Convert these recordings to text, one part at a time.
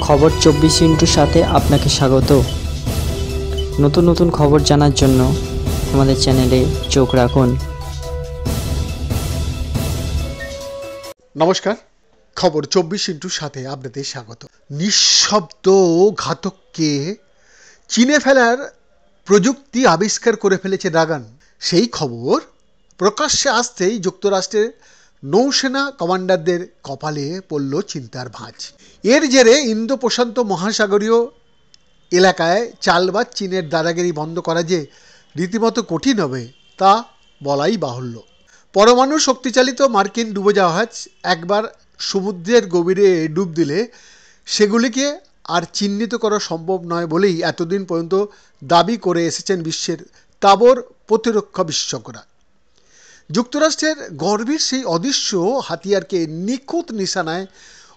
খবর 24 সাথে আপনাকে স্বাগত। নতুন নতুন খবর জানার জন্য আমাদের চ্যানেলে চোখ রাখুন। নমস্কার, খবর 24 আপনাদের স্বাগত। নিঃশব্দ ঘাতককে চিনে ফেলার প্রযুক্তি আবিষ্কার করে ফেলেছে ড্রাগন। সেই খবর প্রকাশ্যে আসতেই যুক্তরাষ্ট্রের নৌসেনা কমান্ডারদের কপালে পড়ল চিন্তার ভাঁজ। এর জেরে ইন্দো প্রশান্ত মহাসাগরীয় এলাকায় চালবাজ চীনের দাদাগিরি বন্ধ করা যে রীতিমতো কঠিন হবে তা বলাই বাহুল্য। পরমাণু শক্তিচালিত মার্কিন ডুবোজাহাজ একবার সমুদ্রের গভীরে ডুব দিলে সেগুলিকে আর চিহ্নিত করা সম্ভব নয় বলেই এতদিন পর্যন্ত দাবি করে এসেছেন বিশ্বের তাবর প্রতিরক্ষা বিশেষজ্ঞরা। যুক্তরাষ্ট্রের গর্বের সেই অদৃশ্য হাতিয়ারকে নিখুঁত নিশানায়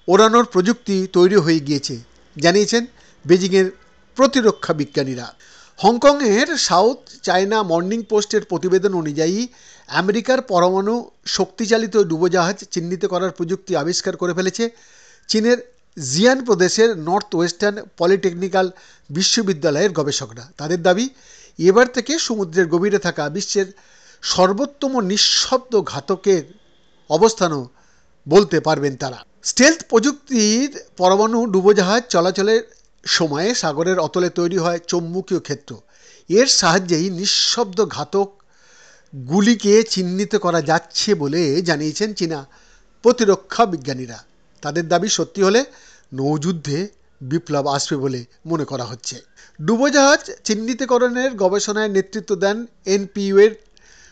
ওড়ানোর প্রযুক্তি তৈরি হয়ে গিয়েছে জানিয়েছেন বেজিংয়ের প্রতিরক্ষা বিজ্ঞানীরা। হংকংয়ের সাউথ চায়না মর্নিং পোস্টের প্রতিবেদন অনুযায়ী আমেরিকার পরমাণু শক্তিচালিত ডুবোজাহাজ চিহ্নিত করার প্রযুক্তি আবিষ্কার করে ফেলেছে চীনের জিয়ান প্রদেশের নর্থ ওয়েস্টার্ন পলিটেকনিক্যাল বিশ্ববিদ্যালয়ের গবেষকরা। তাদের দাবি, এবার থেকে সমুদ্রের গভীরে থাকা বিশ্বের সর্বোত্তম নিঃশব্দ ঘাতকের অবস্থানও বলতে পারবেন তারা। স্টেলথ প্রযুক্তির পরমাণু ডুবোজাহাজ চলাচলের সময়ে সাগরের অতলে তৈরি হয় চৌম্বকীয় ক্ষেত্র। এর সাহায্যেই নিঃশব্দ ঘাতক গুলিকে চিহ্নিত করা যাচ্ছে বলে জানিয়েছেন চীনা প্রতিরক্ষা বিজ্ঞানীরা। তাদের দাবি সত্যি হলে নৌযুদ্ধে বিপ্লব আসবে বলে মনে করা হচ্ছে। ডুবোজাহাজ চিহ্নিতকরণের গবেষণায় নেতৃত্ব দেন এনপিইউ এর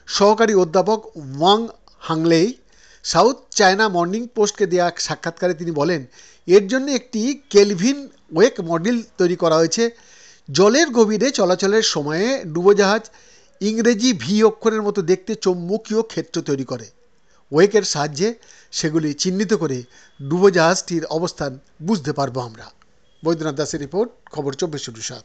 সহকারী অধ্যাপক ওয়াং হাংলেই। সাউথ চায়না মর্নিং পোস্টকে দেওয়া এক সাক্ষাৎকারে তিনি বলেন, এর জন্য একটি কেলভিন ওয়েক মডেল তৈরি করা হয়েছে। জলের গভীরে চলাচলের সময়ে ডুবোজাহাজ ইংরেজি ভি অক্ষরের মতো দেখতে চৌম্বকীয় ক্ষেত্র তৈরি করে। ওয়েকের সাহায্যে সেগুলি চিহ্নিত করে ডুবোজাহাজটির অবস্থান বুঝতে পারবো আমরা। বৈদ্যনাথ দাসের রিপোর্ট, খবর 24/7।